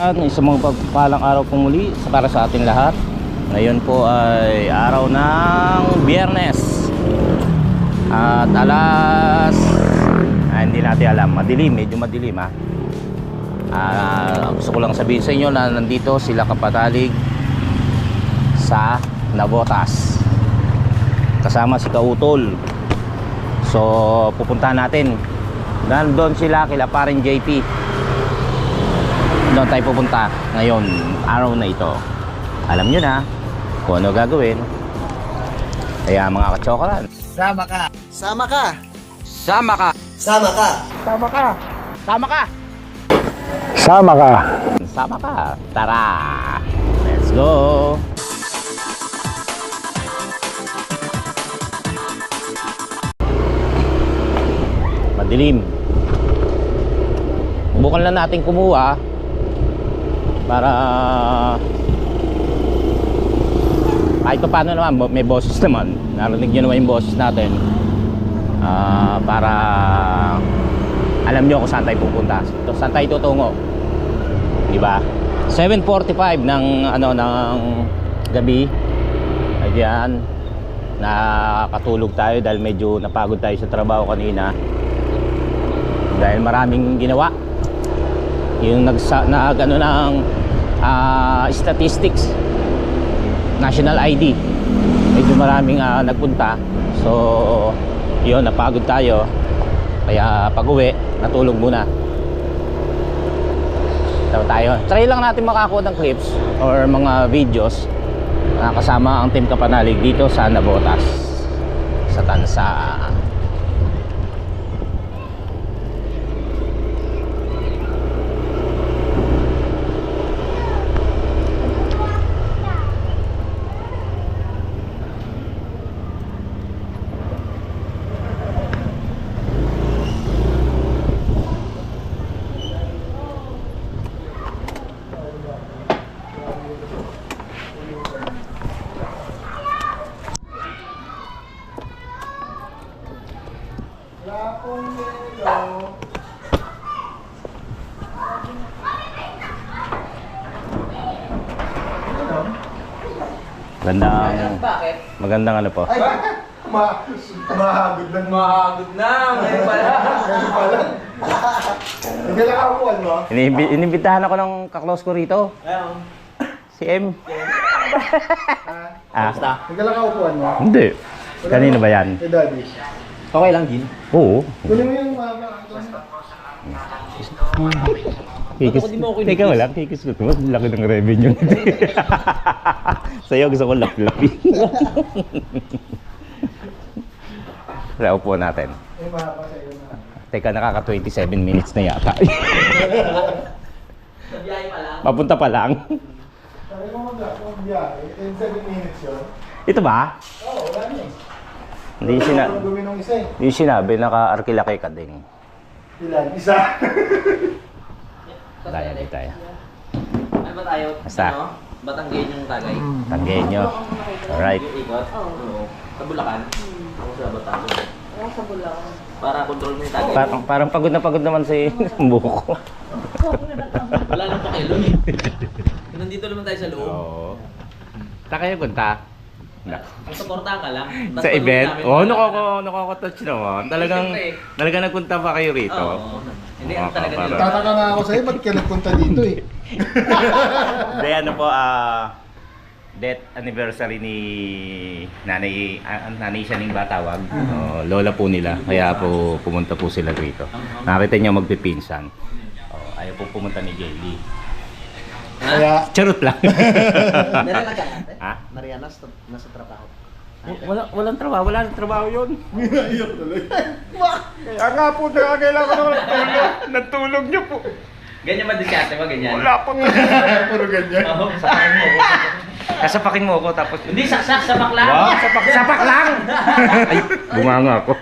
At isang mga pagpalang araw po muli para sa atin lahat. Ngayon po ay araw ng Biyernes. At hindi natin alam, madilim, medyo madilim ha. Gusto ko lang sabihin sa inyo na nandito sila kapatalig sa Navotas. Kasama si Kautol. So pupuntahan natin. Nandun sila kila paring JP. Doon tayo pupunta ngayon, araw na ito. Alam nyo na kung ano gagawin. Kaya mga kachokolan, Sama ka. Sama ka. sama ka! Sama ka. Sama ka. Sama ka! Sama ka. Sama ka! Tara! Let's go! Madilim. Bukan lang natin kumuha para kahit pa paano naman may boses naman, narinig nyo naman yung boses natin, para alam nyo kung saan tayo pupunta, saan tayo tutungo, diba? 7:45 ng gabi. Ayan, nakakatulog tayo dahil medyo napagod tayo sa trabaho kanina dahil maraming ginawa. Yung ng statistics, national ID, medyo maraming nagpunta. So yun, napagod tayo, kaya pag uwi natulog muna. Tayo try lang natin makakuha ng clips or mga videos kasama ang Team Kapanalig dito sa Navotas sa Tansa. Magandang ano po. Ay, mahagod lang. Mahagod na. Ngayon pala. Ngayon pala. Hindi lang ako mo. Inimbitahan ako ng kaklose ko rito. Si M. Hindi lang ako mo. Hindi. Kanino ba yan? Hey, Daddy. Okay lang, Gin. Oo. Kunin mo yung mama. Teka lang, kikis ko. Mas laki ng revenue. Sa'yo gusto ko lapi-lapi. Sa upo natin. Teka, nakaka 27 minutes na yata. Nabiyahe pa lang. Papunta pa lang. Sabi mo mag-biyahe. 7 minutes yun. Ito ba? Oo, wala niya. Hindi sinabi, naka-arkilaki ka din. Ilan? Isa. Dahil di tayo. Ano ba tayo? Basta. Batanggen yung tagay. Tanggayin nyo. Alright. Yung ikot? Oo. Sa Bulacan? Ako sa Batangas. Oo, sa Bulacan. Para control mo yung tagay. Parang pagod na pagod naman si buko. Wala nang pakilong eh. Nandito naman tayo sa loob. Oo. Saan kayo punta? Ang suportahan ka lang. Sa event? Oo, nakaka-touch naman. Talagang nagpunta pa kayo rito. Oo. Hindi, ano talaga nila. Tataka nga ako sa'yo, ba't ka nagpunta dito eh? Hindi, ano po, death anniversary ni nanay siya ng Batawag. Lola po nila. Kaya po pumunta po sila rito. Nakita niya magpipinsan. Ayaw po pumunta ni Jelly. Kaya, Charot lang. Meron lang ka natin? Ha? Mariana, nasa trabaho. Walang trabaho. Wala nang trabaho yun. ayok tuloy. Kaya nga po, kailangan ko ng tulog. Nagtulog niyo po. Ganyan ba diskarte mo? Ganyan? Wala pang... Puro ganyan. Oo, sapakin mo ako. Kasapakin mo ako tapos... Hindi, saksak, sapak lang. Wow, sapak lang! Ay, bumanga ako.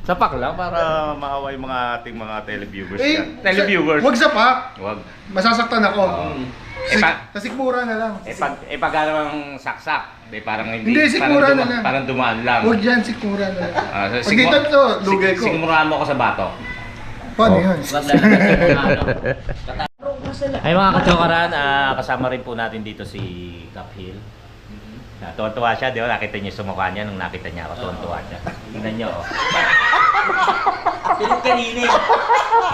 Sapak lang para maawa yung mga ating mga televiewers yan. Televiewers. Huwag sapak. Huwag. Masasaktan ako. Sa sikmura na lang. Pag namang saksak, parang hindi. Hindi, sikmura na lang. Parang dumaan lang. Huwag yan, sikmura na lang. Pag Sigmo- dito to, lugay ko. Sigmurahan mo ako sa bato. Paano yun? Wag lang. Ay mga kachokaran, kasama rin po natin dito si Cap Hill. Tuwan-tuwa siya, di ba? Nakita niyo sa mukha niya nung nakita niya ako, tuwan-tuwa siya. Tingnan niyo, oh. Pilit kanini.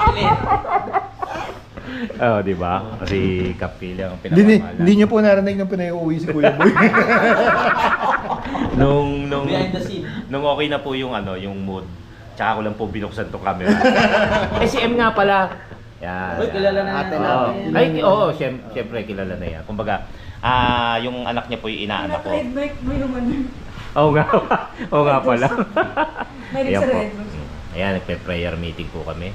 Pilit. Oh, di ba? Si Cap Hill ang Hindi pinapamahala. niyo po narinig nung pinag-uwi si Kuya Boy. Nung Behind the scene. nung okay na po yung yung mood. Tsaka ko lang po binuksan to camera. Si M nga pala. Yan. Uy, kilala na Ate yan. Oo. namin. Ay, oo, syempre kilala na yan. Kumbaga, yung anak niya po yung inaanak ko. Trademark mo yung ano. Oo nga. Oo nga pala. May Ayan po. trademark. Ayan, nagpe-prayer meeting po kami.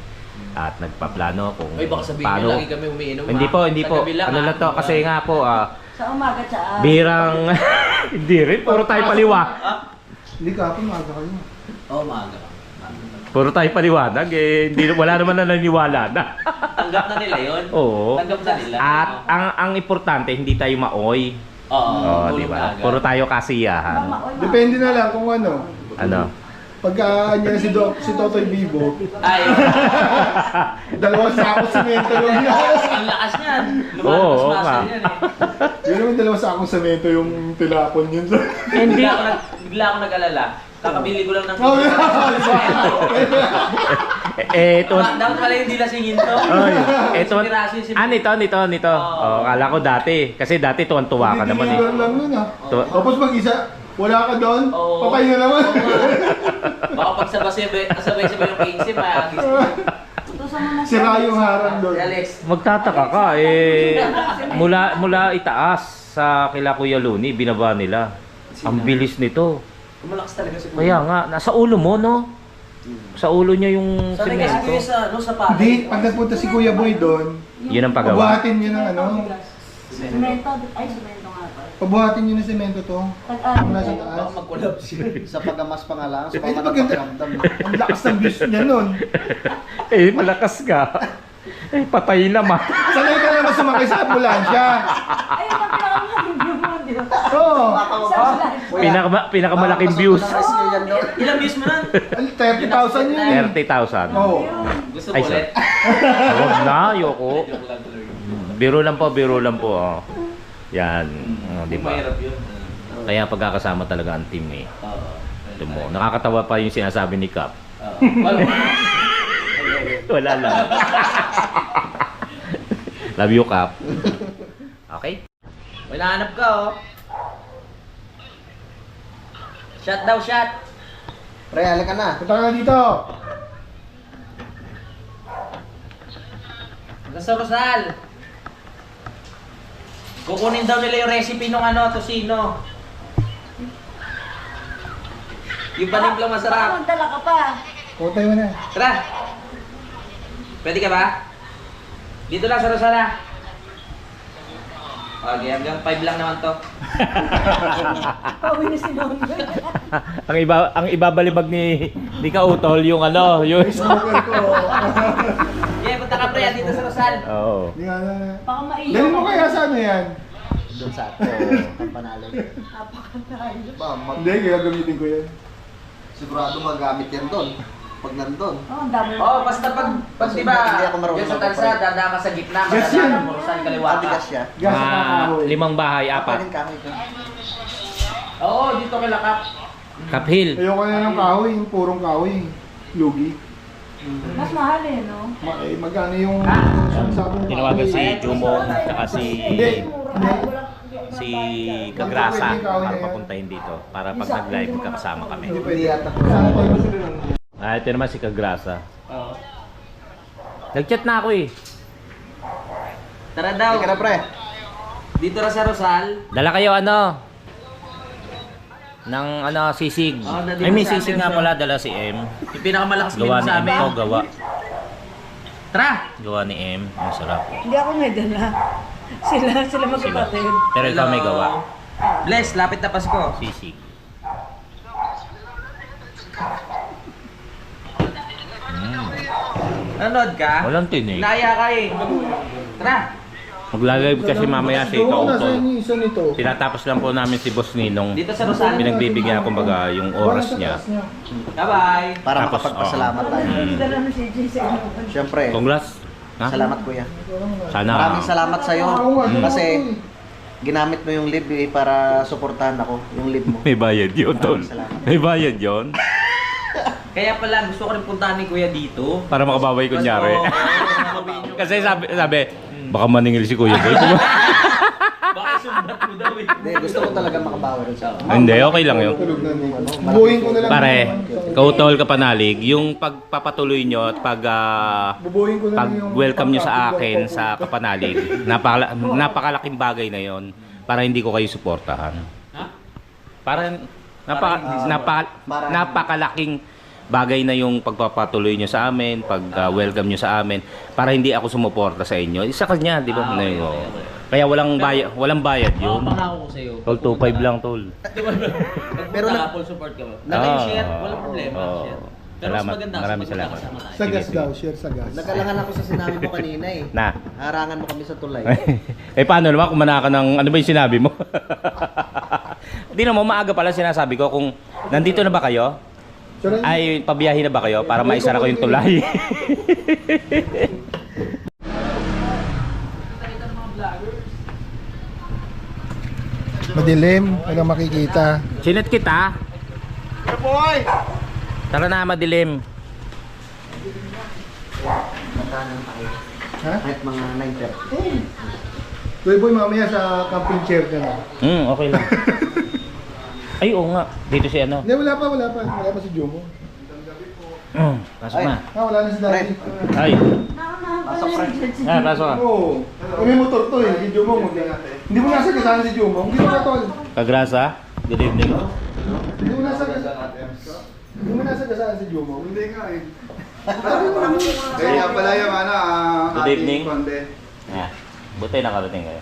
At nagpaplano kung Uy, baka sabihin niyo lagi kami umiinom. Hindi po, hindi Sa po. gabi lang, Ano lang to, kasi nga po, Sa umaga, tsaka. birang, hindi rin, puro tayo paliwa. Hindi ka po, maaga kayo. Oo, maaga. Puro tayo paliwanag, hindi, wala naman na naniwala na. Tanggap na nila yun. Oo. Tanggap na nila. At ang importante, hindi tayo maoy. Oo, Oo, tulog di ba? na agad. Puro tayo kasiyahan. Depende na lang kung ano. Ano? Pagka niya si Totoy Bibo, Ay, dalawang sakong semento yung ang lakas niyan. Oo, Lumalabas oo muscle nga. yan eh. Yun naman dalawang sakong semento yung tilapon yun. Hindi. Bigla ako nag-alala. Kakabili ko lang ng Oh, yeah. Ito. Dapat pala yung dilasingin to. Ay, ito. Inspirasyon si- Nito. Oh, kala ko dati. Kasi dati tuwan-tuwa ka naman eh. Hindi lang nun ah. Tu- Tapos mag-isa, wala ka doon, Oo. patay na naman. Baka pag sabay-sabay yung KC, mayagis. Sira yung harang doon. Alex. Magtataka ka mula itaas sa kila Kuya Luni, binaba nila. Ang bilis nito. Kumalakas talaga si Kaya nga, nasa ulo mo, no? Sa ulo niya yung Sanay kasi kuya semento. sa pare. Hindi, pag nagpunta si Kuya Boy doon, Yun ang paggawa. pabuhatin niyo ng ano, Semento. Ay, semento nga pa. pabuhatin niyo ng semento to. Tag-ano. Nasa Baka taas. mag-collapse yun. Sa pagamas pa nga lang, sa Eh, mga maganda. nagpakiramdam. Ang lakas ng views niya nun. Malakas ka. Patay naman. Sanay ka naman sumakay sa ambulansya. Ay, yung pagkakamaling view mo, di ba? Oo. Pinakamalaking views. Rescue yan doon. Ilang views mo nun? 30,000 yun. 30,000. Oo. Gusto Ay, mo ulit? Huwag na, ayoko. Joke lang tuloy. Biro lang po. Oh. Yan. Di ba? Mahirap yun. Kaya pagkakasama talaga ang team eh. Oo. Ito mo. Nakakatawa pa yung sinasabi ni Cap. Oo. Wala lang. Love you, Cap. Okay? May nahanap ka, oh. Shot daw, shot. Pre, halika na. Punta ka dito. Hanggang sa Rosal. Kukunin daw nila yung recipe nung tosino. Yung panimplang masarap. Dala ka pa. Putay mo na. Tara! Pwede ka ba? Dito lang sa Rosala. Okay, hanggang 5 lang naman to. Pauwi na si Don. ang ibabalibag ni Kautol yung yung Smoker ko. Yeah, punta ka pre, dito sa Rosal. Oo. Hindi nga na. Baka maiyaw. Dali mo kaya sa ano yan? Doon sa ako, kampanalo. Napakatayo. Ba, Hindi, gagamitin ko yan. sigurado magamit yan doon. Pag nandun. Oh, ang dami. Oh, basta pag di ba, Hindi ako marunong dyan sa mag-operate. tansa, dadaan ka sa gitna, Yes, yan. madadaan mo saan kaliwa ka. Matigas siya. Gas at kahoy. 5 bahay, 4. Pwedeng kahoy ko. Oo, dito kay Lakap. Cap Hill. Ayoko na ng kahoy, yung purong kahoy. Lugi. Mas mahal eh, no? Magkano yung sabong Tinawagan si kahoy? Jumon, tsaka Hindi. si Kagrasa para papuntahin dito. Para pag nag-live magkakasama kami. Hindi Hindi pwede. yata. Sana tayo sila lang. Ito naman si Kagrasa. Oo. Nag-chat na ako eh. Tara daw, Halika na pre. dito na sa Rosal. Dala kayo ng sisig. Oh, Ay, may sisig nga pala, dala si M. Yung pinakamalakas Gawa limo ni sa M amin. to, gawa. Tara! Gawa ni M. Ang sarap. Hindi ako may dala. Sila magkapatid. Pero ikaw may Hello. gawa. Bless, lapit na Pasko. Sisig. Nanood ka? Walang tinig. Naya ka eh. Tara! Magla-live kasi mamaya si Doon na sa Kautol. inyo isa nito. Tinatapos lang po namin si Boss Ninong. Dito sa Rosal. Pinagbibigyan kumbaga yung oras niya. Bye-bye! Para Tapos, makapagpasalamat tayo. Mm. Dala na si JJ sa inyo. Siyempre, Congrats. Ha? Salamat kuya. Sana. Maraming salamat sa'yo. Kasi ginamit mo yung live para suportahan ako. Yung live mo. May bayad yun, tol. Salamat. May bayad yun. Kaya pala gusto ko rin puntahan ni Kuya dito. Para makabaway kunyari. Oo, sabihin nyo. Kasi sabi, baka maningil si Kuya Boy. Baka sumbat mo daw eh. Hindi, gusto ko talaga makabawi rin sa Hindi, okay lang yun. Tulog na nito. Bubuhin ko na lang. Pare, ikaw tol kapanalig, yung pagpapatuloy nyo at Bubuhin ko na lang yung pag-welcome nyo sa pagkakabit akin ko. sa kapanalig, napakalaking bagay na yon para hindi ko kayo suportahan. Ha? Napakalaking bagay na yung pagpapatuloy nyo sa amin, pag-welcome nyo sa amin, para hindi ako sumuporta sa inyo. Isa kanya, di ba? Kaya walang bayad Oo, yun. pangako ko sa'yo. Tol, 2.5 lang, tol. Pero Pero full support ka ba? Naka-share. Walang problema. Oo. Share. Pero mas Salamat, maganda maraming kasi salamat. magkakasama tayo. Sa gas daw, share sa gas. Nakalangan ako sa sinabi mo kanina eh. Na. Harangan mo kami sa tulay. Eh paano naman kung manaka ng ano ba yung sinabi mo? Hindi naman maaga pala sinasabi ko kung nandito na ba kayo? Ay pabiyahe na ba kayo para maisara ko yung tulay? Madilim, walang makikita. Sinat kita. Boy! Tara na madilim. Matanan tayo. Ha? Kahit mga 9:30. Boy, mamaya sa camping chair ka na. Okay lang. Ay oo nga, dito si ano. Hindi, wala pa. Wala pa si Jomo. Pasok na. Wala na si Daddy. Ay. Pasok, friend. Pasok ka. Oo. May motor to eh, si Jomo. Hindi mo nasa kasama si Jomo. Hindi mo na tol. Kagrasa. Good evening. Hindi mo nasa kasama si Jomo. Hindi nga eh. Kaya pala yung ano, Good evening. ating konde. Buti nakarating kayo.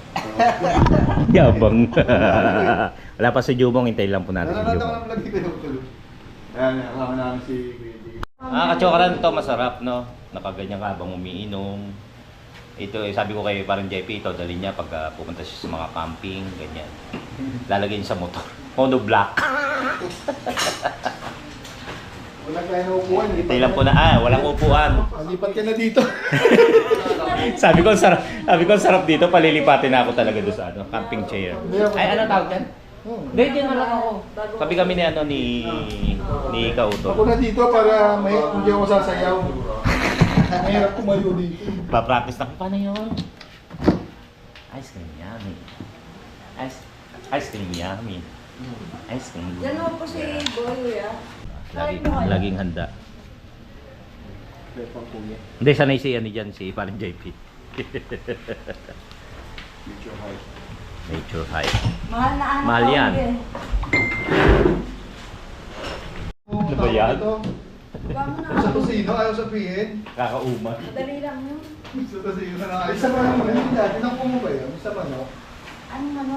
Yabang. Wala pa si Jumong, hintayin lang po natin si Nanonood ako Jumong. ng vlog dito. Ayan, nakakama namin si Kuya D. Kachokaran to, masarap no. Nakaganyan ka habang umiinom. Ito, sabi ko kay parang JP, ito dali niya pag pupunta siya sa mga camping, ganyan. Lalagay niya sa motor. Mono black. Wala tayo na upuan. Hintayin lang po na, walang upuan. Lipat ka na dito. sabi ko, ang sarap dito, palilipatin na ako talaga doon sa camping chair. Ay, ano tawag yan? Hindi, dyan na lang ako. Sabi kami ni ni Kauto. Ako na dito para hindi ako sasayaw. Mahirap tumayo dito. Pa-practice na ko. Paano yun? Ice cream yummy. Ice cream yummy. Ice cream. Yan mo po si Boy, ya. Laging handa. Hindi, sanay si ano dyan, si Paring JP. Nature High. Mahal na anak Mahal ko, yan. eh. Ano ba yan? Huwag mo na Sa ako. tusino, ayaw sabihin. Kakauma. Madali lang yun. Sa tusino na ayaw Isa pa naman, hindi dati nang mo ba yun? Isa pa no? Anong ano?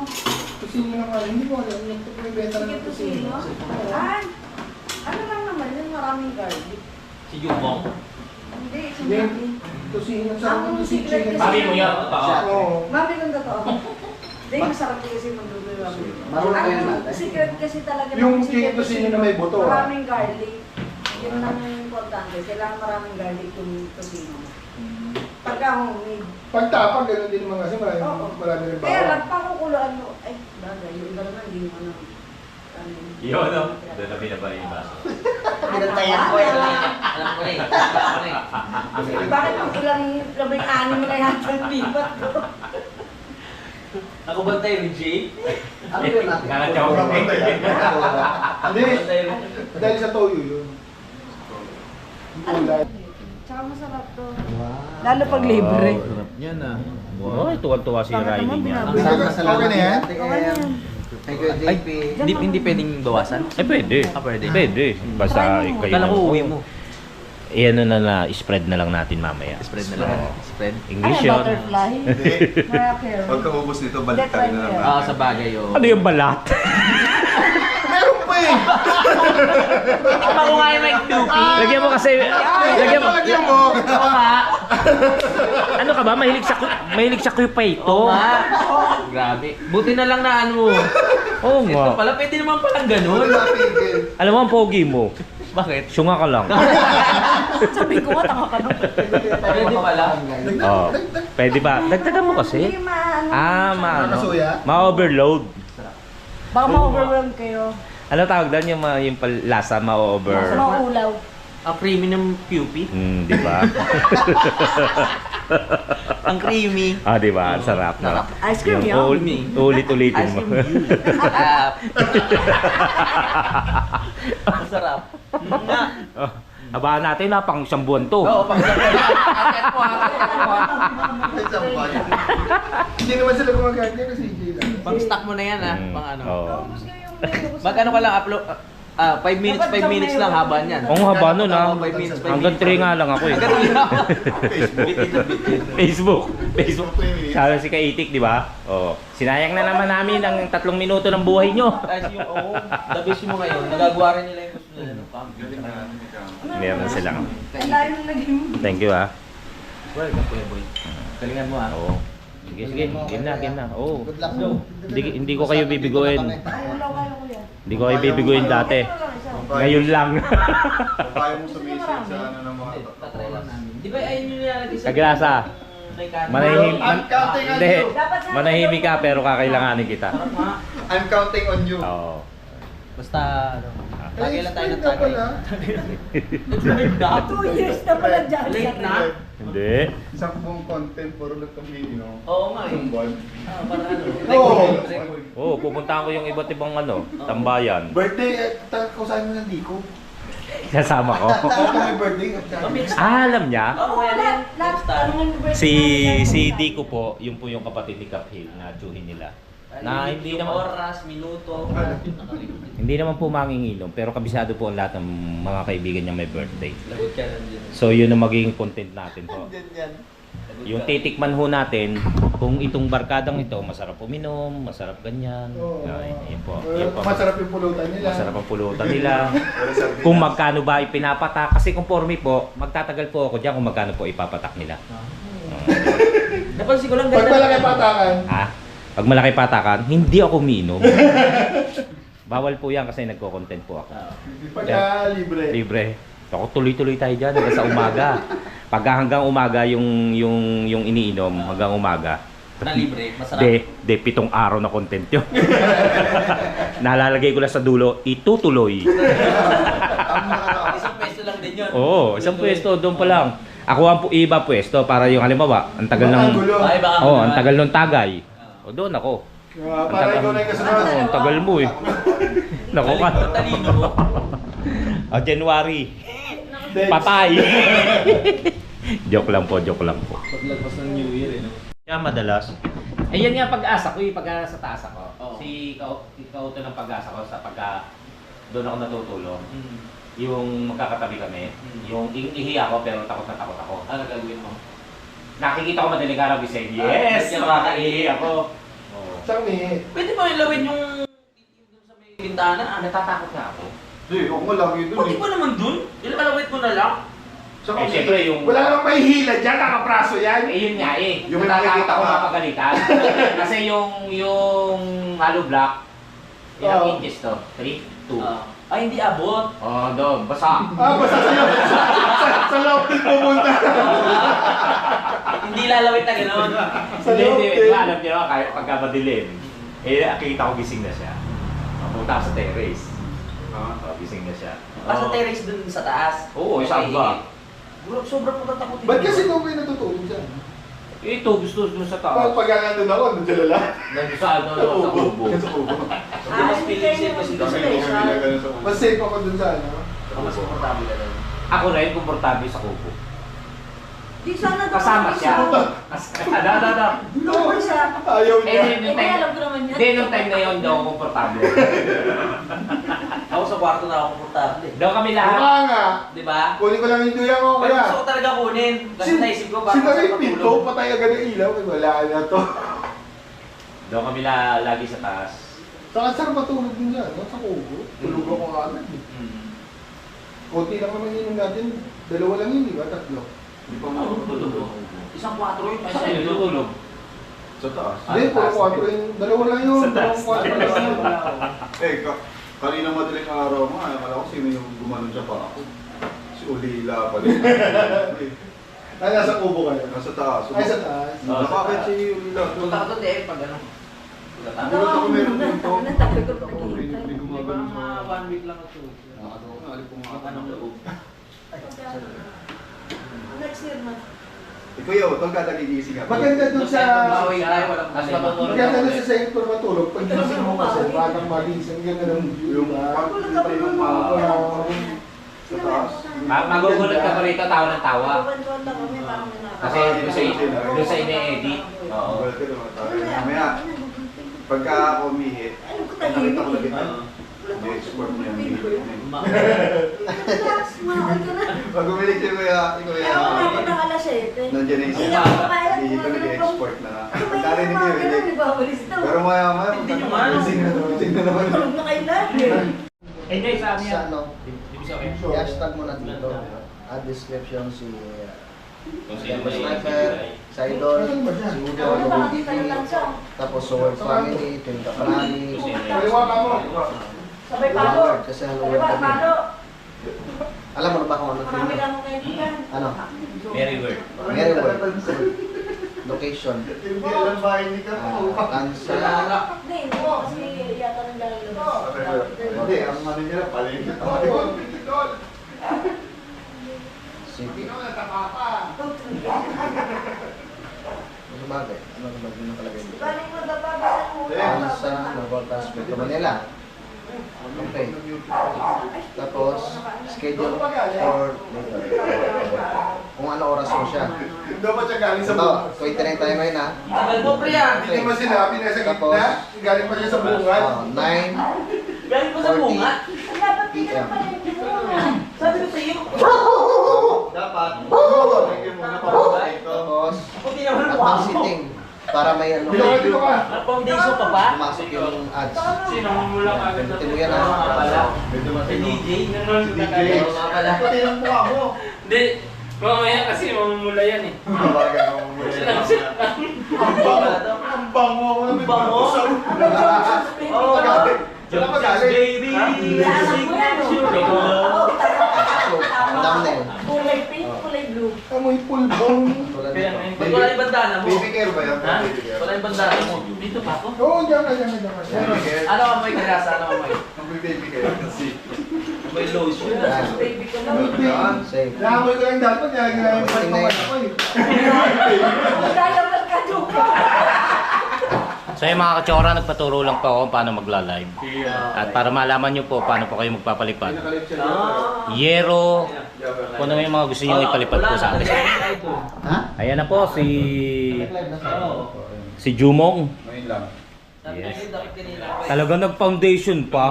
Tusino na nga, hindi ko alam. Nagpapibenta na Sige ng to tusino. sino? Ano lang naman yun, maraming garlic. Si Jumong. Hindi, si Hindi. Mami. Tusino sa Ang tusino. secret kasi- Sabi mo yan, totoo. Oo. Mami kung totoo. Hindi, masarap kasi magdudulo. Marunong kayo Ang natin. secret kasi talaga Yung ng chicken tusino na may buto, maraming garlic. Yun lang yung importante. Kailangan maraming garlic yung tusino. Pagka homemade. Pagtapag, gano'n din naman kasi Oo. marami rin Kaya bawang. lang, pakukuluan mo. Ay, bagay. Yung iba naman, hindi mo ano. Yun, no? Doon na binabay yung baso. Pinantayan ko eh. Alam ko na eh. Alam ko na eh. Bakit kung ilang labing-anim na yata ang lipat ko? Ako ba tayo, Jay? Ano yun natin? Kakachaw. Hindi, dahil sa toyo yun. Yung kulay. Tsaka masarap to. Lalo pag libre. Yan ah. Ay, tuwan-tuwa si Bakit Riley naman niya. binabi- Okay na yan? Thank you, JP. Hindi pwedeng bawasan? Eh, pwede. Pwede. Pwede. Basta kayo. Kala ko uwi mo. Eh, ano na, spread na lang natin mamaya. Spread na lang. Spread. English Ay, yun. butterfly. Mariah Carey. Pagkaubos nito, balik tayo na naman. Oo, sa bagay oh. Ano yung balat? Meron pa eh! Iba ko nga yung Mike Dupi. Lagyan mo kasi, lagyan mo. Lagyan mo! Oo nga. Ano ka ba? Mahilig sa kuipay ito. Oo nga. Grabe. Buti na lang na ano. Oo Ito nga. pala, pwede naman palang ganun. Wala pigil. Alam mo ang pogi mo. Bakit? Syunga ka lang. Sabi ko nga, tanga ka nung. Pwede pala. Oh. Pwede ba? Dagdagan mo kasi. Hindi maano. Maano. Nakasuya? Ma-overload. Baka ma-overwhelm kayo. Ano tawag doon yung, yung lasa ma-over? Maulaw. Ang creamy ng pupi. Di ba? Ang creamy. Di ba? Ang sarap na. Ice cream Yung yum. ulit-ulitin mo. Ang sarap. Nga. Abahan natin na, pang isang buwan to. Oo, pang akit mo. Hindi naman sila gumaganyan kasi CJ lang. Pang stock mo na yan ah. Pang ano. Oo. Mag-ano ka lang upload. 5 minutes, 5 minutes lang haba niyan. Oo, haba nun Oo, 5 minutes, 5 Hanggang 3 nga lang ako eh. Hanggang 3 lang. Bitin na bitin. Facebook. Sabi si Kaitik, di ba? Oh, sinayang na naman namin ang 3 minuto ng buhay nyo. Tapos yung, the best mo ngayon, nagagawa rin nila yung gusto nila. No? Meron silang. Ang layo ng naging. Thank you ah. Well, Kuya Boy. Galingan mo ah. Oo. Sige, game na. Oo. Good luck. Hindi ko kayo bibiguin. Maulaw kayo kuya. Hindi ko kayo bibiguin dati. Ngayon lang. Kung kaya mo sumisid sa ano ng mga Tatry lang namin. Di ba ayun yung nilalagay sa... Kagrasa. Hindi. Dapat na- Manahimik ka pero kakailanganin kita. Sarap nga. I'm counting on you. Oo. Basta, ano, tagay lang tayo ng explain ka tagay. pala. Late na. 2 years na pala dyan. Late na. Hindi. Isang buong content, puro lang kami, Oo nga eh. isang buwan. Para ano. Oo. Oo, pupuntahan ko yung iba't ibang tambayan. Birthday, kausahin mo ng Dico. Kasama ko. Ako may birthday. Alam niya? Oo, kaya yan. Si Dico po, yung po yung kapatid ni Cap Hill na tsuhin nila. Na hindi yung naman oras, minuto. hindi naman po manginginom pero kabisado po ang lahat ng mga kaibigan niya may birthday. Lagot ka lang dyan. So yun ang magiging content natin po. Lagot Yung ka. titikman ho natin kung itong barkadang ito masarap uminom, masarap ganyan. Oo. Yun po. Yun po. Masarap yung pulutan nila. Masarap ang pulutan nila. Kung magkano ba ipinapatak kasi conforme po, magtatagal po ako diyan kung magkano po ipapatak nila. Napansin ko lang Pag ganda. malaki patakan, Pag malaki patakan, hindi ako umiinom. Bawal po yan kasi nagko-content po ako. pagka libre. Libre. Ako tuloy-tuloy tayo dyan hanggang sa umaga. Pag hanggang umaga yung iniinom hanggang umaga. Na libre, masarap. De 7 araw na content yun. Nalalagay ko lang sa dulo, itutuloy. Isang peso lang din yun. Oo, isang pwesto, doon pa lang. Ako ang iba pwesto para yung halimbawa, ang tagal ng... Ay, baka ang tagal ng tagay. O doon ako. Para ikaw na yung kasunod. Ang tagal mo eh. Naku ka. Talino mo. January. Patay. Joke lang po. Paglagpas ng New Year eh. No? Kaya madalas. Yan nga pag-asa ko pag-asa sa taas ako. Oo. Ikaw to ng pag-asa ko sa pagka doon ako natutulog. Yung magkakatabi kami, yung ihi ako pero takot na takot ako. Ano gagawin mo? Nakikita ko madaling araw gising. Yes! Makakaihi ako. Oo. Saan may... Pwede mo ilawin yung sa may bintana. Natatakot nga ako. Hindi, ako nga lagi dun Pwede eh. mo naman dun. Ilalawit mo na lang. Saan Eh, siyempre yung... Wala namang may hila dyan, nakapraso yan. Yun nga eh. Yung Yung may natatakot nakikita ako ka. mapagalitan. Kasi yung hollow block, ilang Oo. inches to? 3? 2? Ay, hindi abot. Oh, doon. Basa. Basta sa'yo. Sa loob din pumunta. Hindi lalawit na gano'n. Sa Hindi, loob hindi. din. Alam niyo, kahit pagka madilim, nakikita ko gising na siya. Pumunta ako sa terrace. Gising na siya. Sa terrace dun sa taas. Oo, isa ba? Sobrang pagkatakutin. Ba't kasi ikaw kayo natutulog dyan? Ito, gusto sa Pag taas. pagkakandun ako, nandun sila lahat. Nandun sa ano, sa kubo. Sa ubo. Hindi mas feeling safe kasi doon sa Kami terrace. kami na gano'n sa Mas safe ako dun sa ano. Mas komportable ka doon. Ako rin, komportable sa kubo. Di sana doon Kasama kami siya. Doon siya. Ayaw Eh, niya. nung Eh, time, alam ko naman yan. hindi, nung time na yun, daw ako komportable. Ako sa kwarto na ako komportable. Daw kami lahat. Mukha nga. Di ba? Kunin ko lang yung duyan ko Pero kaya. gusto ko talaga kunin. Kasi naisip ko baka Sino masarap yung pinto? matulog. Patay agad ang ilaw. Ay, wala na to. Daw kami lagi sa taas. Saka sarap matulog din yan. Sa kubo. Tulog ako agad. Kunti lang naman inom natin. 2 lang yun, di ba? 3. Hindi pa Ano mo tulog? Isang 4 yun. Saan kayo tutulog? Sa taas. Hindi, puro 4 yun. 2 lang yun. Sa taas. 4 lang yun. Eh, kanina madaling araw nga, akala ko sino yung gumanon siya pa ako. Si Si Ulila pa rin. Ay, nasa kubo kayo. Nasa taas. Ay, sa taas. Nakakit si Ulila. Punta ka doon eh, pag ano. Gulat ako meron dito. Natabi ko pa Ako, hindi Di ba gumagano mga sa... 1 week lang ito. Alip ko mga Anong loob? Next year na. Ikaw yun, ito ka nagigising ako. Maganda dun sa... Bawi tayo, walang Mas problema. matutulog Maganda ako dun eh. sa second floor matulog. Pag gising mo kasi, parang magising. Ganda ng view. Yung diba? pag-ibay ng mga sa taas. Magugulat ka pa rito, tawa ng tawa. Buwan-buwan lang kami, parang may nakaka- Kasi doon sa ine-edit. Oo. Gulat ka naman tayo. Mamaya, pagka umihi, nakita ko lagi na. I-export mo yan. Relax, mawag ka na. Pag umilig si Kuya, Kaya wala pa ng alas 7. nandiyan na yung Hindi siya. ako kaya. Dito nag-export na. May Narinig mga yun, ganun, hindi. nagwawalis daw. Pero maya-maya, Hindi nyo man. gising na naman. Tulog na kayo lahat. Enjoy sa amin Sa yan. ano, Ibig sabihin. i-hashtag mo na dito. Add description si Kung sino Sniper, ba yung ibigay. si Idol, Ano ba siya? si Udo, Ano ba, Luigi, tayo lang siya. tapos Sword Family, Twin Kapanani, Kaliwa ka mo. Sabay palo. kasi Halloween Sabay kami. palo. Alam mo na ba kung ano Marami film? lang akong kaibigan. Ano? Very good. Mary World. Location. Hindi alam bahay ni ka. Lansa. Hindi, hindi mo kasi yata nang lalabas. Hindi, ang ano nila, palengke. City. Ano bagay? Ano ba yung nakalagay dito? Galing mo dapat bisan mo. Lansa, Nagortas, Metro Manila. Okay. Tapos, schedule for later. Kung ano oras mo siya. Dapat siya galing sa Ito, bunga. 29 tayo ngayon ha. Tagal mo, pre yan. Hindi naman sinabi na sa gitna. Galing pa siya sa bunga. 9 Galing mo sa bunga. Ang dapat hindi ka pala yung bunga. Sabi ko sa iyo. Dapat, palengke muna pa dito. tapos Puti naman ang tatlong mo. sitting para may ano, Dito ka, dito ka. Ang foundation pa ba? pumasok yung ads. Sino ang mula ka agad Pindutin mo yan ha. Medyo Si matino. DJ? Si DJ. Oo nga pala. Pati ang mukha mo. Hindi, mamaya kasi mamumula yan eh. Babaga ka mo. Ang bango. Ang bango ako naman. Ang bango? Oo, galing. Wala pa galing. Baby, Alam mo yan, oh. Ang dami na yun. Kulay pink, kulay blue. Amoy pulbong. Tulad Kaya nito. ngayon, Ba't wala yung bandana mo? Baby care ba yan? Ha? Baby care. Wala yung bandana mo. Dito pa ako. Oo, diyan ka, diyan ka, diyan ka. Baby care. Ano amoy kalasa? Ano amoy? Ang baby care kasi. May lotion. Yan. Baby ko lang. Yan. Safe. Naamoy ko lang dapat. Nilagay yung pagpapas ako eh. Magdayabal ka doon. So yung mga kachora, nagpaturo lang po ako kung paano magla-live. At para malaman nyo po paano po kayo magpapalipad. Pinakalit siya. Yero, kung ano yung mga gusto nyo ipalipad po sa atin. Ha? Ayan na po si Nag-live na siya. si Jumong. Ngayon lang. Yes. Dapat kanina. Talagang nag-foundation pa.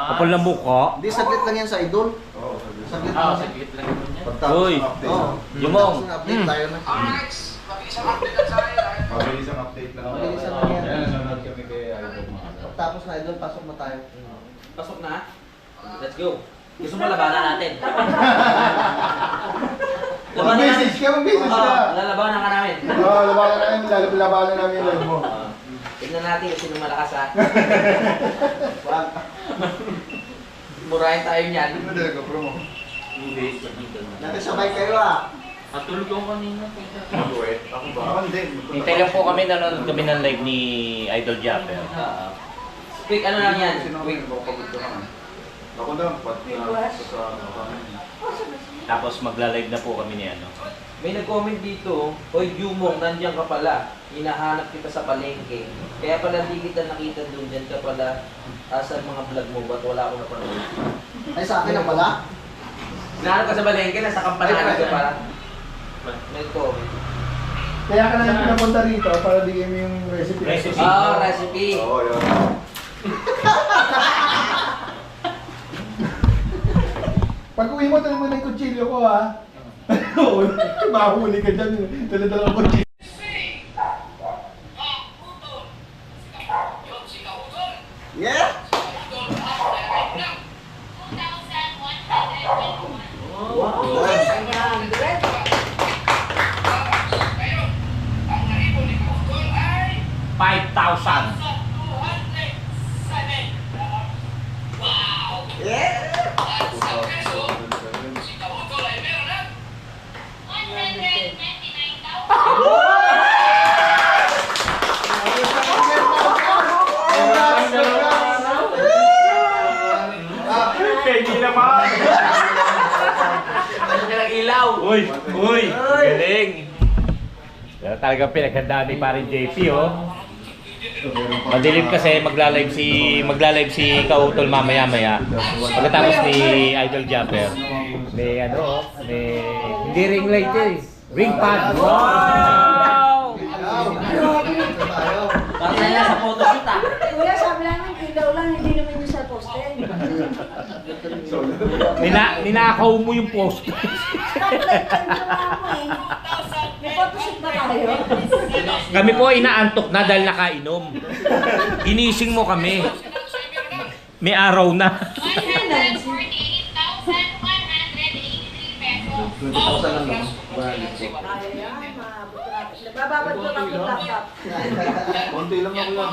Kapal na mukha. Hindi, saglit lang yan sa Idol. Oo, Saglit Ah, lang. saglit lang naman yan. pagtapos Uy. ng update. Oo. Jumong. Tapos update tayo na. Mabilis ang update lang. Mabilis lang yan. Yan, nanonood kami kay Idol mga kasama. Pagtapos na Idol, pasok na tayo. Pasok na. Let's go. Gusto mo labanan natin? Mag-message ka, mag-message ka. Lalabanan ka namin. Oo, labanan namin, labanan namin yung live mo. Tignan natin kung sino malakas ha. Murahin tayo niyan. Ano talaga, promo? Hindi. Nagsabay kayo ah. Matulog ako kanina. Ako eh. Ako ba? Ako hindi. Hintay lang po kami, nanonood kami ng live ni Idol Japper. Quick, ano lang yan? Sino Quick. ang pagod ka naman? Ako na, ba't na sa Tapos magla-live na po kami ni ano. May nag-comment dito, Hoy Jumong, nandiyan ka pala. Hinahanap kita sa palengke. Kaya pala hindi kita nakita doon. Diyan ka pala. Sa mga vlog mo, ba't wala akong napanood? Ay, sa akin na pala. Hinahanap ka sa palengke, nasa kampanahan ka pala. May comment. Kaya ka namin pinapunta rito para bigyan mo yung recipe. Recipe. Ah, recipe. Oo, yun. Pag uwi mo, tayo mo na yung kutsilyo ko ha. Oo, mahuli ka dyan. Dala-dala ko kutsilyo. Yeah! Ayan, direct. 5,000! Yeah! Uy! Uy! Galing! Pero talagang pinaghandaan ni parin JP, oh. Madilim kasi magla-live si Kautol mamaya-maya. Pagkatapos ni Idol Japper. May ano, may hindi ring light eh. Ring pad. Wow! Basta na sa photoshoot ah. Kuya, sabi namin, ilaw lang, hindi naman yung sa poste. Ninakaw mo yung post. Stoplight ang ginawa mo eh. May photoshoot ba tayo? Kami po inaantok na dahil nakainom. Ginising mo kami. May araw na. 20,000 lang naman. Kaya yan, maabot natin. Nababad ko lang yung laptop. Konti lang ako yan.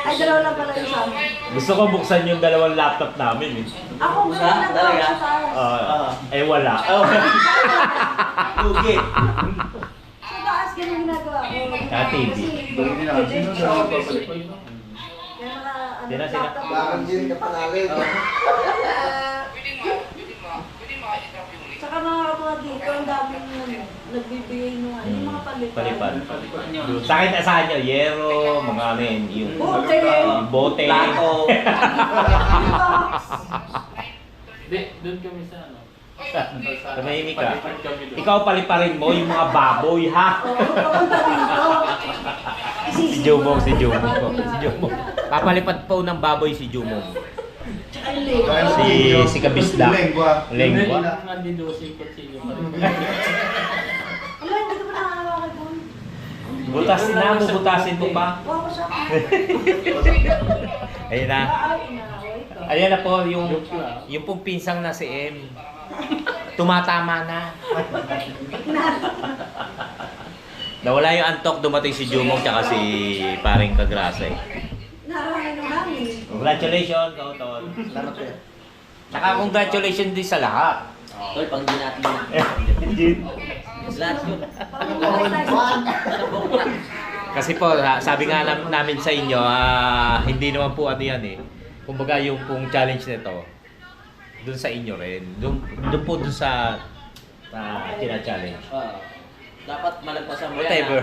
Ay, dalawa lang pala yung sa amin. Gusto ko buksan yung dalawang laptop namin eh. Ako, ganun lang Talaga? ako sa taas. Eh wala. Lugi. Sa taas, ganun ginagawa ko. Ah, TV. Hindi na. Sino sa papalik? Kaya naka, ano, Sina? laptop ko. Bakang gin ka panalin. Tsaka mga kapwa dito, ang daming nagbibigay nung ano, yung mga palipan. Palipan. Sa akin asahan nyo, yero, mga ano yun, yung Bote! bote. Plato. Hindi, doon kami sa ano. Tumahimik ka. Ikaw paliparin mo yung mga baboy, ha? Oo, papunta dito. Si Jumong. Papalipat po ng baboy si Jumong. Tsaka yung lego. Si Kabisda. Lengwa. Lengwa. Hindi doon si Kutsilyo pa rin. Wala, hindi ko pa nakakawakan doon. Butasin na, bubutasin mo pa. Wow, siya. Ayun na. Ay, inaaway ko. Ayan na po yung pong pinsang na si M. Tumatama na. Nawala yung antok, dumating si Jumong tsaka si paring Kagrasa eh. Naroon ng hangin. Congratulations, Kautol. Salamat kuya. Tsaka congratulations din sa lahat. Tol, pag di natin na. Lahat yun. Kasi po, sabi nga namin sa inyo, hindi naman po ano yan eh. Kumbaga yung pong challenge nito, dun sa inyo rin. Dun po dun sa tina-challenge. Dapat malagpasan mo yan. Whatever.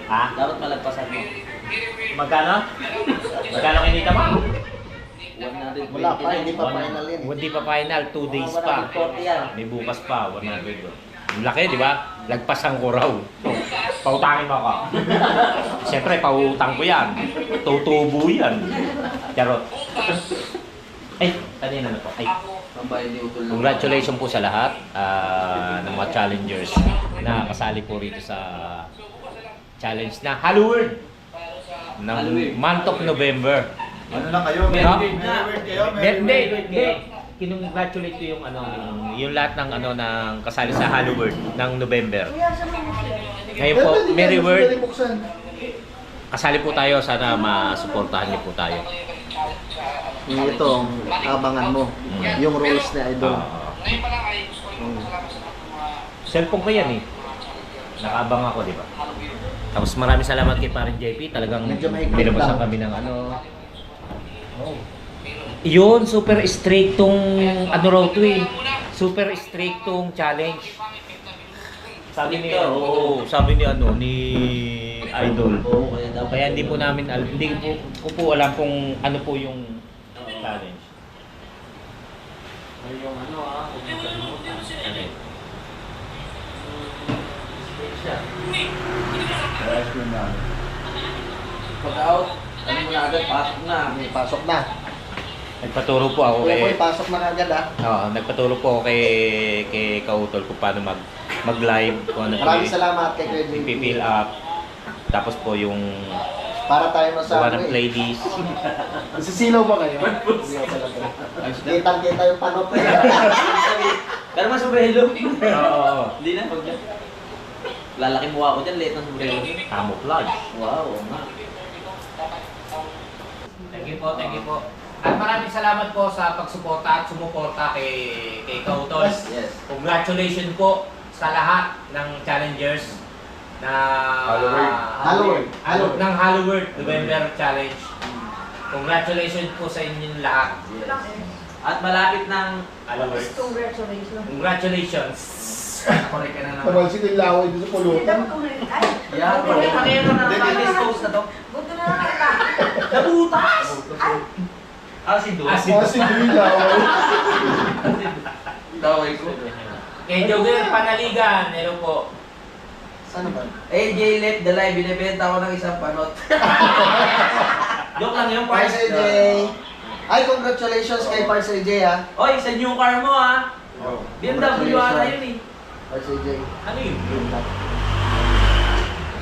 Ha? Dapat malagpasan mo. Magkano? Magkano kinita mo? 120. Wala pa, hindi pa final yan. Hindi pa final, 2 days pa. 140 yan. May bukas pa, 100. Ang laki, di ba? Lagpasan ko raw. Pautangin mo ako. Siyempre, pautang ko yan. Tutubo yan. Charot. Ay, kanina na to. Ay, Pambayad ni Utol. congratulations po sa lahat ng mga challengers na kasali po rito sa challenge na Halloween ng month of November. Ano lang kayo? May No? word kayo? Hindi. Kinongratulate ko yung ano, yung lahat ng ano ng kasali sa Halloween ng November. Kuya, saan mo sila? Ngayon po, Merry Word, Buksan. kasali po tayo, sana masuportahan niyo po tayo. Ito ang abangan mo. Yung rules ni Idol. Cellphone ko yan eh. Nakaabang ako, di ba? Tapos maraming salamat kay Parin JP. Talagang Medyo mahigpit binabasan lang. kami ng ano. Oh. Yun, super strict tong ano raw to eh. Super strict tong challenge. Sabi ni sabi ni ano ni Idol. Oo, kaya dapat. Kaya hindi po namin hindi ko po alam kung ano po yung challenge. Ay, yung ano huwag mo kalimutan. Okay. Ice cream na. Pag-out, ano mo na agad, pasok na. Pasok na. Nagpaturo po ako Kuya Boy, kay pasok na agad ah. nagpaturo po ako kay Kautol kung paano mag-live, kung ano Maraming salamat kay Kuya JP. i-fill up. Tapos po yung Para tayo gawa masabi. ng playlist. Nasisilaw ba kayo? Kita yung panot. Pero mas sombrero. Oo. Hindi na, huwag na. Lalaki mukha ko dyan, late ng sombrero. Camouflage. Wow, oo nga. Thank you po. At maraming salamat po sa pagsuporta at sumuporta kay Kautol. Yes. Congratulations po sa lahat ng challengers na Halloween. ng Halloween November Challenge. Congratulations po sa inyong lahat. Yes. At malapit ng Halloween. Congratulations. Congratulations. Nakorek ka na naman. Nabalsik yung laway doon sa Hindi pulutan. dapat kumain. Ay, Yan, pakita na dispose na to. buto na lang kita. Nabutas! Ay, Acid doon. Kasi yung laway. Tawag ko. Kay Jogger Panaligan, hello po. Saan ba? AJ left the live, binibenta ko ng isang panot. Joke lang yung Parts parts. AJ. Ay, congratulations kay Parts AJ ha. Oy, sa new car mo ha. BMW ata yun eh. Parts AJ. Ano yun?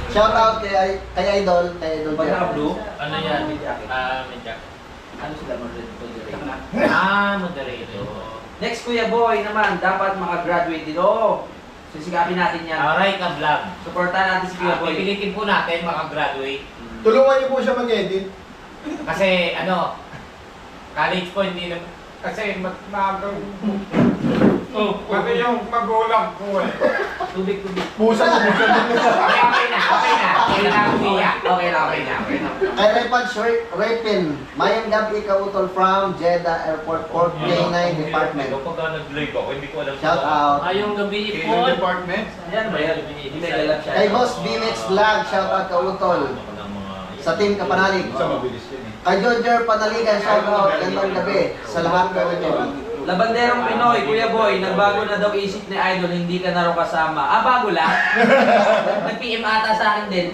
Shout out kay Idol, kay Idol Pag Jeff. naka-blue, Ano yan? May jacket. May jacket. Ano sila moderator? Moderator. Next Kuya Boy naman, dapat makagraduate din. Oo. Sisikapin natin yan. Alright ka vlog. Supportahan natin si Kuya Boy. Pipilitin po natin makagraduate. Tulungan niyo po siya mag-edit. Kasi ano, college po hindi na... Kasi Pati yung magulang ko eh. Tubig. Pusa sa pusa. Okay na. Okay na umiyak. Okay na. Kay Repan Short, Repin, Mayang Gabi Kautol from Jeddah Airport Port K9 Department. Pagka nag-live ako, hindi ko alam. Shout out. Yung gabi Yung po. department. Yan ba yan? Mega lang siya. Kay Boss BMX Vlog, shout out Kautol. Sa team Kapanalig. Isa mabilis yun eh. Kay Jojer Panaligan, shout out. Gandang gabi sa lahat Kautol. Labanderong Pinoy, Kuya Boy, nagbago na daw isip ni Idol, hindi ka na raw kasama. Bago lang. Nag-PM ata sa akin din.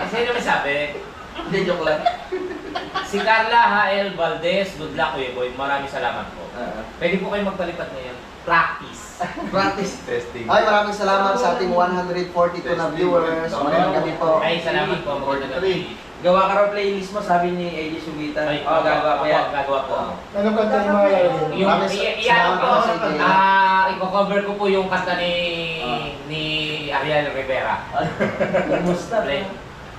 Sino may sabi? Hindi, joke lang. Si Carla H.L. Valdez, good luck Kuya Boy. Maraming salamat po. Pwede po kayo magpalipat ngayon. Practice. Practice. Testing. Ay, maraming salamat sa ating 142 na viewers. Magandang gabi po. Ay, salamat po. Magandang gabi. Gawa ka raw playlist mo, sabi ni AJ Sugita. Ay, Gagawa ko yan. Gagawa po. Anong kanta yung mga lalagyan? Yung, Maraming iyan salamat po, po sa inyo. i-cover ko po yung kanta ni Ariel Rivera. Kumusta? Play.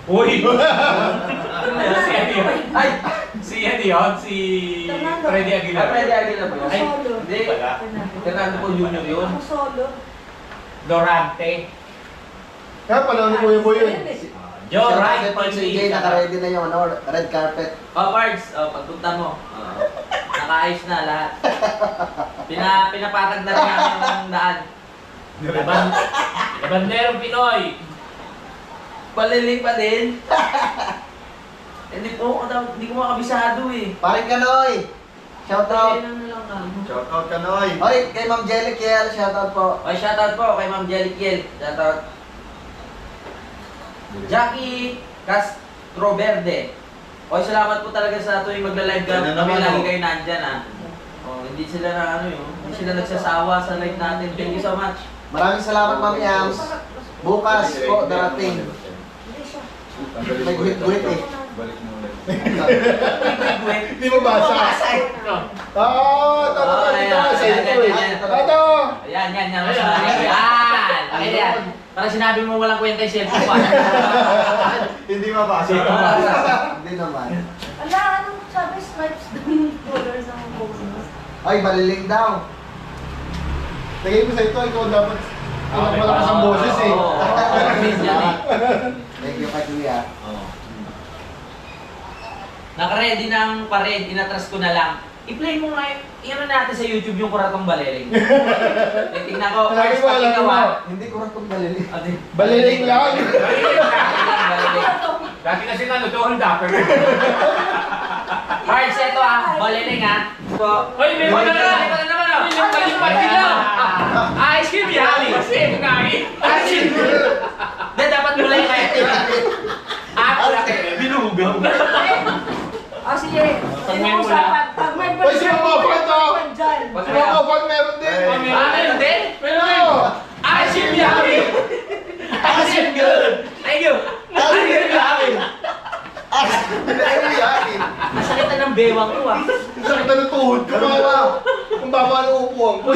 Uy! Si ano yun? Ay! Si ano yun? Si Freddy Aguilar. Pwede Aguila ba yun? Ay, solo. Hindi. Wala. Fernando po Junior yun. Ako solo. Dorante. Kaya pala ni Kuya Boy yun. Joe Shout out Wright. kay Parts AJ, naka-ready na yung red carpet. Pards, pagpunta mo. Nakaayos na lahat. Pinapatag na rin namin ang daan. Labanderong Pinoy. Paliling pa din. Hindi ko makabisado eh. Paring Kanoy, shout out. Paliling na lang ako. Shout out ka Noy. Hoy, kay Ma'am Jelly Kiel, shout out po. Okay, shoutout po kay Ma'am Jelly Kiel. Shoutout. Jackie Castroverde. Okay, salamat po talaga sa tuwing magla-live Yan na kami. naman, Lagi oh. kayo nandyan ha. Hindi sila na hindi sila nagsasawa sa live natin. Thank you so much. Maraming salamat Ma'am Yams. Bukas po darating. Hindi siya. May guhit eh. Balik mo ulit. Hindi mo basa. Tama. Sa ito eh. Ito. Ayan. Ayan. Parang sinabi mo walang kwenta yung cellphone ko. Hindi mabasa. Hindi naman. Ala, anong sabi stripes ng colors ng poses? Ay, baliling daw. Lagay mo sa ito, ikaw dapat malakas ang boses eh. Thank you kay Kuya. Naka-ready ng pa-red, inatras ko na lang. I-play mo nga, i-ano natin sa YouTube yung Kuratong Baleling. Tingnan ko, Lagi first mo, lagi pakinggan mo. ah. Hindi ko ratong baliling. Baliling lang. Baleling. Dati kasi nalutuhan dapper. Parts, ito Baleling So, Hoy, may Hoy, mga meron. na naman ah. Yung palipat sila. Ice cream yan. Kasi kumain. Ice cream. Hindi, dapat mula yung kaya. Wala kayo. Binugaw. Sige. Pag may mula. Pag may Hoy, sino mga fan to? Dyan. Si mga fan meron din. Meron din? Pero, Ice cream yummy. Ice cream good. Thank you. Ice cream yummy. Masakit na ng bewang ko sakit na ng tuhod ko. Kung baba ng upuan ko.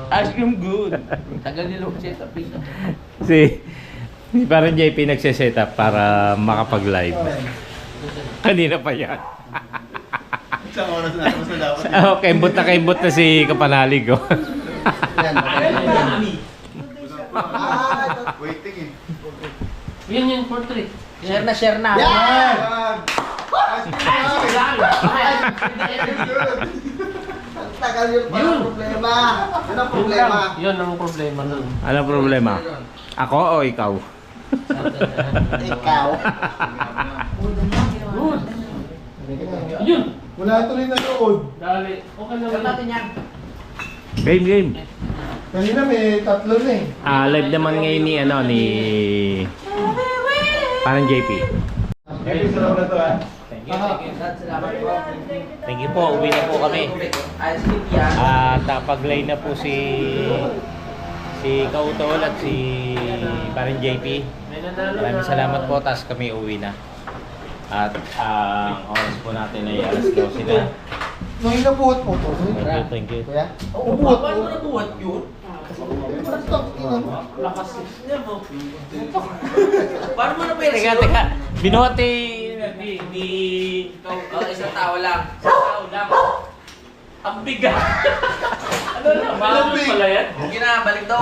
Ice cream good. Tagal nila mag-set up eh. Si parang JP nagse-set up para makapag-live. Kanina pa yan. Isang oras na, mas na dapat. Kembot na si Kapanalig. Oh. Waiting eh. Yun yung portrait. Share na. Yan! Ang tagal yun pa ang problema. Yun ang problema. Yun ang problema nun. Anong problema? Ako o ikaw? Ikaw. Yun! Wala tuloy na nood. Dali. Okay lang. Cut natin yan. Game. Kanina may tatlo na eh. Live naman ngayon ni parang JP. Salamat na to ah. Thank you. Salamat po. Thank you po. Uwi na po kami. Ice cream yan. At pag-live na po si Kautol at si parang JP. May nanalo Maraming na. salamat po. Tapos kami uwi na. At ang oras po natin ay alas 12 na. Nung inabuhat mo to. Thank you. Kuya? Ubuhat Paano mo. mo nabuhat yun? Lakas niya mo. Paano mo na Teka. Binuhat ni Isang tao lang. Ang bigat. Ano lang? Mahal pala yan? Sige na, balik daw.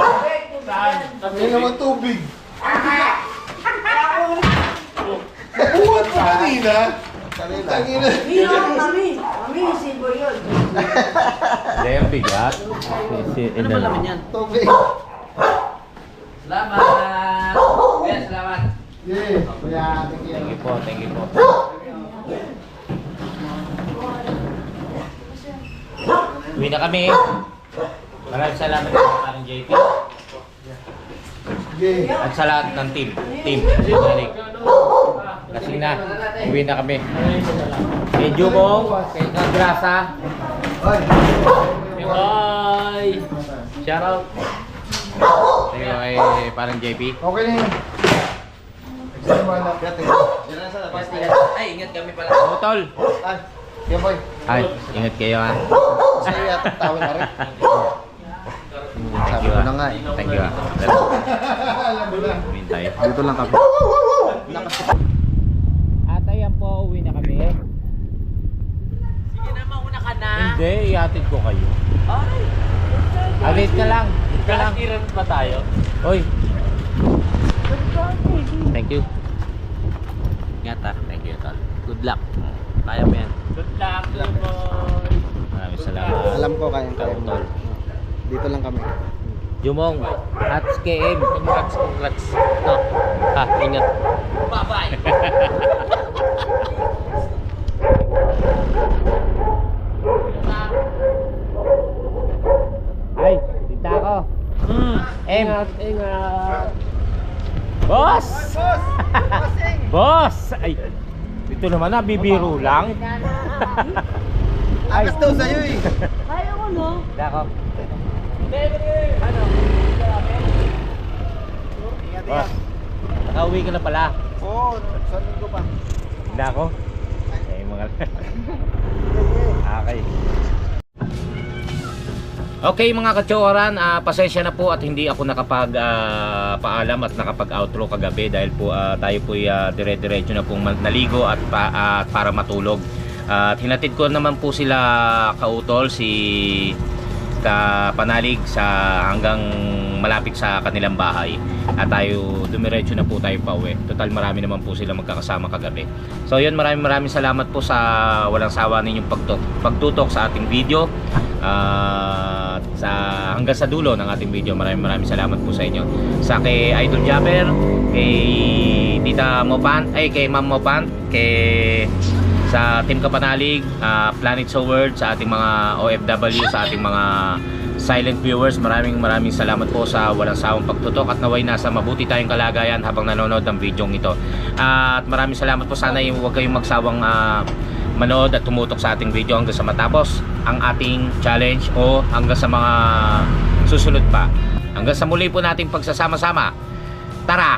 Yan naman tubig. Nabuhat mo kanina. Tangina. Hindi naman kami. Kami, sibo yun. Hindi, ang bigat. Ano ba naman yan? Tubig. Salamat. Kuya, salamat. Yeah. Kuya, thank you. Thank you po. Uwi na kami. Maraming salamat po parang JP. Okay. At sa lahat ng team. Balik. Lasing na. Uwi na kami. Kay Jumong, kay Kagrasa. Bye! Shout out. Thank you kay parang JP. Okay na yun. Wala. Ay, ingat kami pala. Utol! Ay, yeah boy. Ay, ingat kayo ha. Sa'yo yata tawin na rin. Thank Sabi you ko ha. na nga eh. Thank you ha. Alam mo na. Hintay. Dito lang kami. At ayan po, uwi na kami. Sige na, mauna ka na. Hindi, ihatid ko kayo. Alit ka lang. Kailan ba tayo? Oy. Thank you. Ingat ha. Thank you, Tol. Good luck. Kaya mo yan. Good luck, boy. Maraming salamat. Alam ko kaya mo. Tol. Dito lang kami. Jumong at KM. Congrats. No. Ingat. Bye-bye. Ay, tita ko. M. Ingat. Boss! Boss! Ay, ito naman na, bibiro lang. Akas daw sa'yo eh. Kaya ko, no? Tita ko. Boss, nakauwi ka na pala. Oo, sa linggo pa. Tita ko. Ay, mga... Okay. Okay mga katsoran, pasensya na po at hindi ako nakapag-paalam at nakapag-outro kagabi dahil po tayo po dire-diretso na pong naligo at para matulog. At hinatid ko naman po sila Kautol, si Kapanalig hanggang malapit sa kanilang bahay. At tayo dumiretso na po tayo pa uwi. Total marami naman po sila magkakasama kagabi. So yun, maraming salamat po sa walang sawa ninyong pagtutok sa ating video. Hanggang sa dulo ng ating video, maraming salamat po sa inyo. Sa kay Idol Jabber, kay Tita Mopan, kay Ma'am Mopan, sa Team Kapanalig, Planet Soward, sa ating mga OFW, sa ating mga silent viewers, maraming salamat po sa walang sawang pagtutok at naway nasa mabuti tayong kalagayan habang nanonood ng video ito. At maraming salamat po, sana huwag kayong magsawang manood at tumutok sa ating video hanggang sa matapos ang ating challenge o hanggang sa mga susunod pa. Hanggang sa muli po nating pagsasama-sama. Tara!